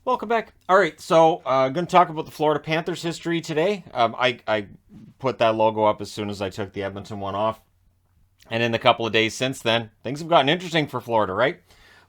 Welcome back. All right, so I'm going to talk about the Florida Panthers history today. I put that logo up as soon as I took the Edmonton one off. And in the couple of days since then, things have gotten interesting for Florida, right?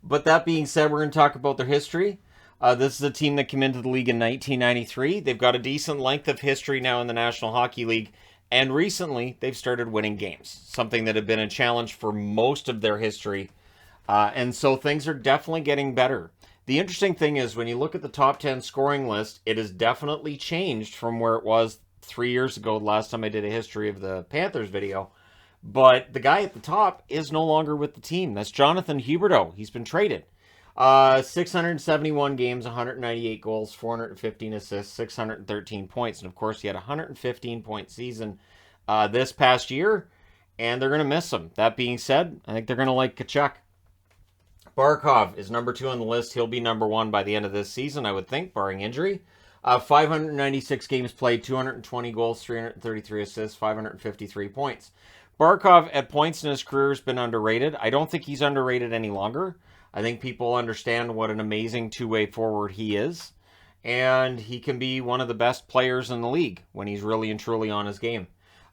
But that being said, we're going to talk about their history. This is a team that came into the league in 1993. They've got a decent length of history now in the National Hockey League. And recently, they've started winning games, something that had been a challenge for most of their history. And so things are definitely getting better. The interesting thing is when you look at the top 10 scoring list, it has definitely changed from where it was 3 years ago, the last time I did a history of the Panthers video. But the guy at the top is no longer with the team. That's Jonathan Huberdeau. He's been traded. 671 games, 198 goals, 415 assists, 613 points. And of course, he had a 115-point season this past year, and they're going to miss him. That being said, I think they're going to like Tkachuk. Barkov is number 2 on the list. He'll be number 1 by the end of this season, I would think, barring injury. 596 games played, 220 goals, 333 assists, 553 points. Barkov at points in his career has been underrated. I don't think he's underrated any longer. I think people understand what an amazing two-way forward he is. And he can be one of the best players in the league when he's really and truly on his game.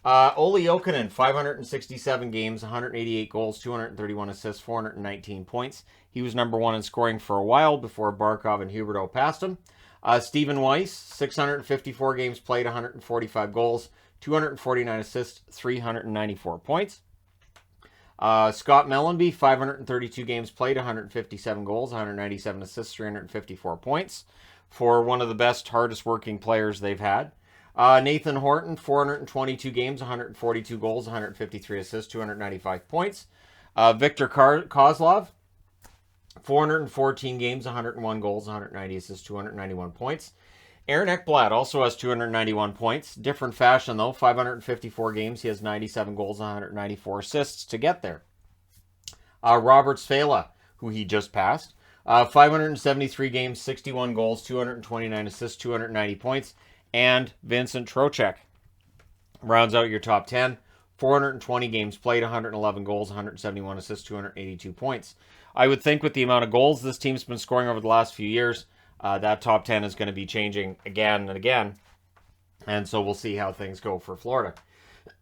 Olli Jokinen, 567 games, 188 goals, 231 assists, 419 points. He was number 1 in scoring for a while before Barkov and Huberdeau passed him. Stephen Weiss, 654 games played, 145 goals, 249 assists, 394 points. Scott Mellanby, 532 games played, 157 goals, 197 assists, 354 points. For one of the best, hardest working players they've had. Nathan Horton, 422 games, 142 goals, 153 assists, 295 points. Victor Kozlov, 414 games, 101 goals, 190 assists, 291 points. Aaron Ekblad also has 291 points. Different fashion, though. 554 games. He has 97 goals, 194 assists to get there. Robert Svala, who he just passed. 573 games, 61 goals, 229 assists, 290 points. And Vincent Trocheck rounds out your top 10. 420 games played, 111 goals, 171 assists, 282 points. I would think with the amount of goals this team's been scoring over the last few years, that top 10 is going to be changing again and again. And so we'll see how things go for Florida.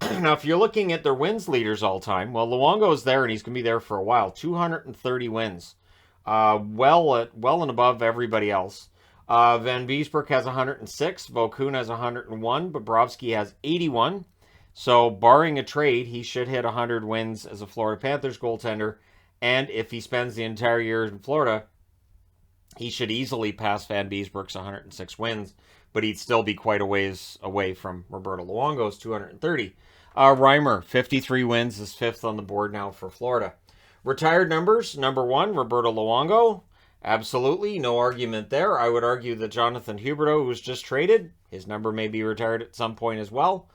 Now, if you're looking at their wins leaders all time, well, Luongo's there and he's going to be there for a while. 230 wins. Well and above everybody else. Van Beesbroek has 106. Vokun has 101. Bobrovsky has 81. So, barring a trade, he should hit 100 wins as a Florida Panthers goaltender. And if he spends the entire year in Florida, he should easily pass Van Beesbroek's 106 wins. But he'd still be quite a ways away from Roberto Luongo's 230. Reimer, 53 wins, is 5th on the board now for Florida. Retired numbers, number 1, Roberto Luongo. Absolutely, no argument there. I would argue that Jonathan Huberdeau, who was just traded, his number may be retired at some point as well.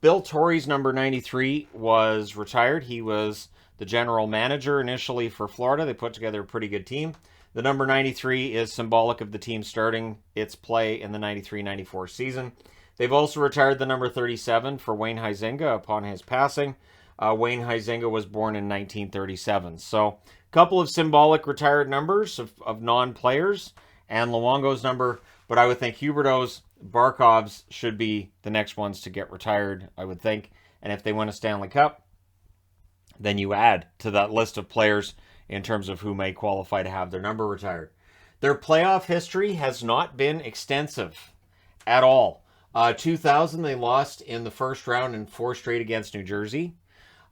Bill Torrey's number 93 was retired. He was the general manager initially for Florida. They put together a pretty good team. The number 93 is symbolic of the team starting its play in the 93-94 season. They've also retired the number 37 for Wayne Huizenga upon his passing. Wayne Huizenga was born in 1937. So, a couple of symbolic retired numbers of non-players, and Luongo's number, but I would think Huberdeau's, Barkov's should be the next ones to get retired, I would think. And if they win a Stanley Cup, then you add to that list of players in terms of who may qualify to have their number retired. Their playoff history has not been extensive at all. 2000, they lost in the first round in 4 straight against New Jersey.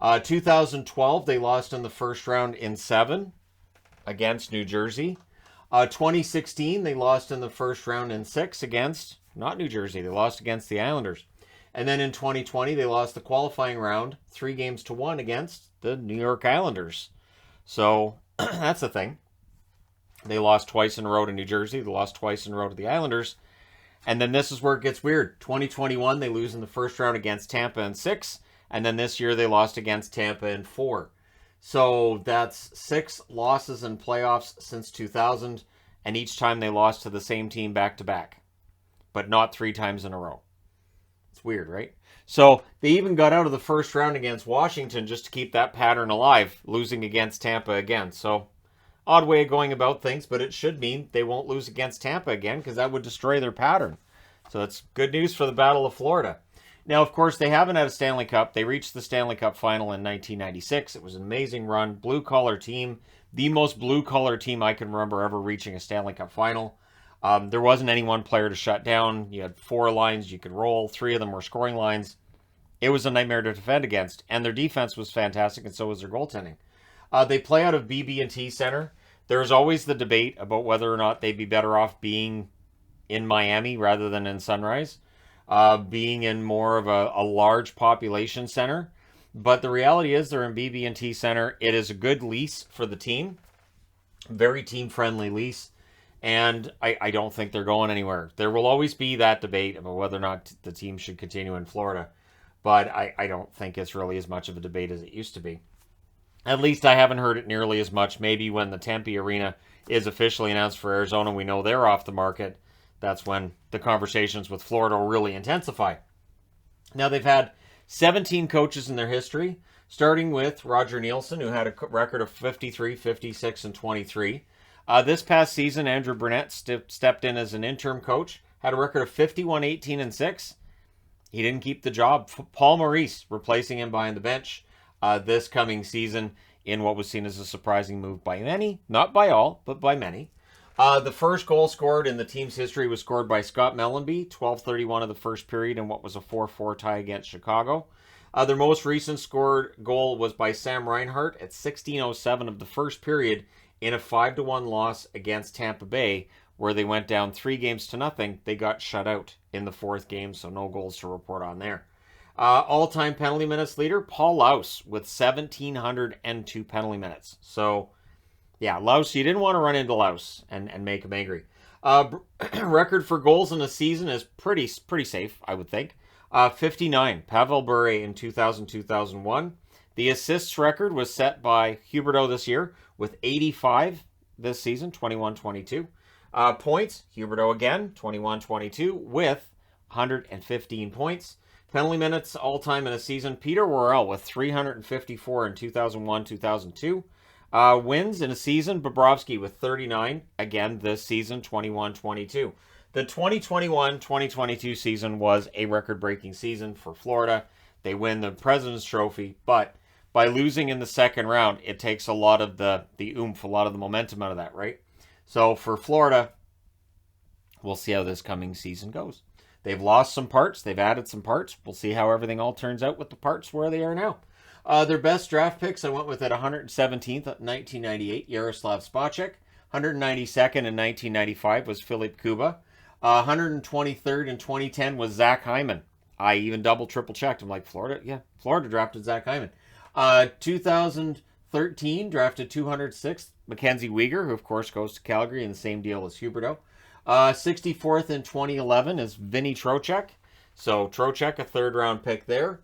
2012, they lost in the first round in 7 against New Jersey. 2016, they lost in the first round in 6 against, not New Jersey, they lost against the Islanders. And then in 2020, they lost the qualifying round 3-1 against the New York Islanders. So, that's the thing. They lost twice in a row to New Jersey. They lost twice in a row to the Islanders. And then this is where it gets weird. 2021, they lose in the first round against Tampa in 6. And then this year, they lost against Tampa in 4. So, that's 6 losses in playoffs since 2000. And each time they lost to the same team back-to-back. But not 3 times in a row. It's weird, right? So, they even got out of the first round against Washington just to keep that pattern alive, losing against Tampa again. So, odd way of going about things, but it should mean they won't lose against Tampa again because that would destroy their pattern. So that's good news for the Battle of Florida. Now, of course, they haven't had a Stanley Cup. They reached the Stanley Cup final in 1996. It was an amazing run. Blue-collar team. The most blue-collar team I can remember ever reaching a Stanley Cup final. There wasn't any one player to shut down. You had 4 lines you could roll. 3 of them were scoring lines. It was a nightmare to defend against. And their defense was fantastic, and so was their goaltending. They play out of BB&T Center. There's always the debate about whether or not they'd be better off being in Miami rather than in Sunrise. Being in more of a large population center. But the reality is they're in BB&T Center. It is a good lease for the team. Very team-friendly lease. And I don't think they're going anywhere. There will always be that debate about whether or not the team should continue in Florida. But I don't think it's really as much of a debate as it used to be. At least I haven't heard it nearly as much. Maybe when the Tempe Arena is officially announced for Arizona, we know they're off the market. That's when the conversations with Florida will really intensify. Now, they've had 17 coaches in their history, starting with Roger Nielsen, who had a record of 53, 56, and 23. This past season, Andrew Burnett stepped in as an interim coach, had a record of 51, 18, and 6. He didn't keep the job. Paul Maurice replacing him behind the bench this coming season in what was seen as a surprising move by many. Not by all, but by many. The first goal scored in the team's history was scored by Scott Mellenby, 12:31 of the first period in what was a 4-4 tie against Chicago. Their most recent scored goal was by Sam Reinhart at 16:07 of the first period in a 5-1 loss against Tampa Bay, where they went down 3-0. They got shut out in the 4th game, so no goals to report on there. All-time penalty minutes leader, Paul Laus, with 1,702 penalty minutes. So, yeah, Laus, you didn't want to run into Laus and make him angry. Record for goals in a season is pretty safe, I would think. 59, Pavel Bure in 2000-2001. The assists record was set by Huberdeau this year with 85 this season, 21-22. Points, Huberdeau again, 21-22 with 115 points. Penalty minutes all-time in a season, Peter Worrell with 354 in 2001-2002. Wins in a season, Bobrovsky with 39, again this season, 21-22. The 2021-2022 season was a record-breaking season for Florida. They win the President's Trophy, but by losing in the second round, it takes a lot of the oomph, a lot of the momentum out of that, right? So for Florida, we'll see how this coming season goes. They've lost some parts. They've added some parts. We'll see how everything all turns out with the parts where they are now. Their best draft picks, I went with at 117th at 1998, Yaroslav Spacek. 192nd in 1995 was Philippe Kuba. 123rd in 2010 was Zach Hyman. I even triple checked. I'm like, Florida? Yeah, Florida drafted Zach Hyman. 2013 drafted 206th Mackenzie Weegar, who of course goes to Calgary in the same deal as Huberdeau. 64th in 2011 is Vinny Trocheck. So Trocheck, a 3rd round pick there.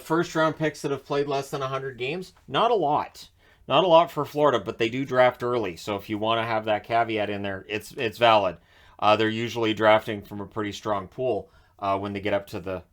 First round picks that have played less than 100 games, not a lot. Not a lot for Florida, but they do draft early. So if you want to have that caveat in there, it's valid. They're usually drafting from a pretty strong pool when they get up to the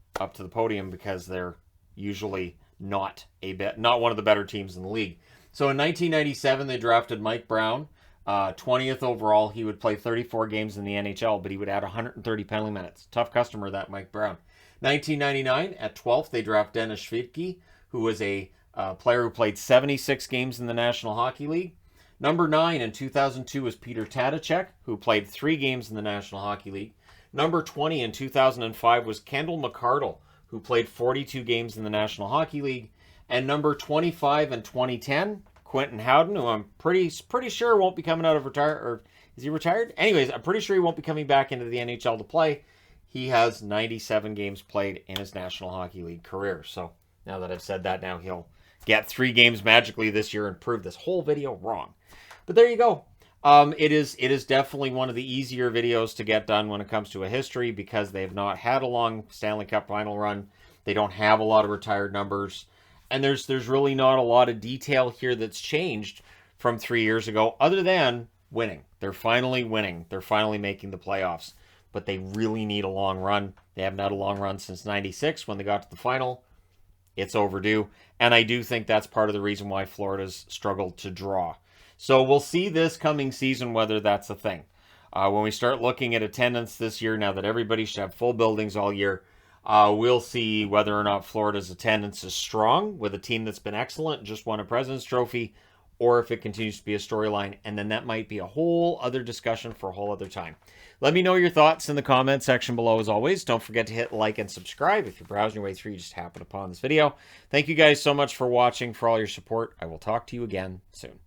podium because they're usually not one of the better teams in the league. So in 1997, they drafted Mike Brown, 20th overall. He would play 34 games in the NHL, but he would add 130 penalty minutes. Tough customer, that Mike Brown. 1999, at 12th, they draft Dennis Schwidtke, who was a player who played 76 games in the National Hockey League. Number 9 in 2002 was Peter Tadachek, who played 3 games in the National Hockey League. Number 20 in 2005 was Kendall McArdle, who played 42 games in the National Hockey League. And number 25 in 2010, Quentin Howden, who I'm pretty sure won't be coming out of retire, or is he retired? Anyways, I'm pretty sure he won't be coming back into the NHL to play. He has 97 games played in his National Hockey League career. So now that I've said that, now he'll get 3 games magically this year and prove this whole video wrong. But there you go. It is definitely one of the easier videos to get done when it comes to a history because they've not had a long Stanley Cup final run. They don't have a lot of retired numbers. And there's really not a lot of detail here that's changed from 3 years ago other than winning. They're finally winning. They're finally making the playoffs. But they really need a long run. They haven't had a long run since 96 when they got to the final. It's overdue. And I do think that's part of the reason why Florida's struggled to draw. So we'll see this coming season whether that's a thing. When we start looking at attendance this year, now that everybody should have full buildings all year, we'll see whether or not Florida's attendance is strong with a team that's been excellent, just won a President's Trophy, or if it continues to be a storyline, and then that might be a whole other discussion for a whole other time. Let me know your thoughts in the comment section below as always. Don't forget to hit like and subscribe if you're browsing your way through, you just happen upon this video. Thank you guys so much for watching, for all your support. I will talk to you again soon.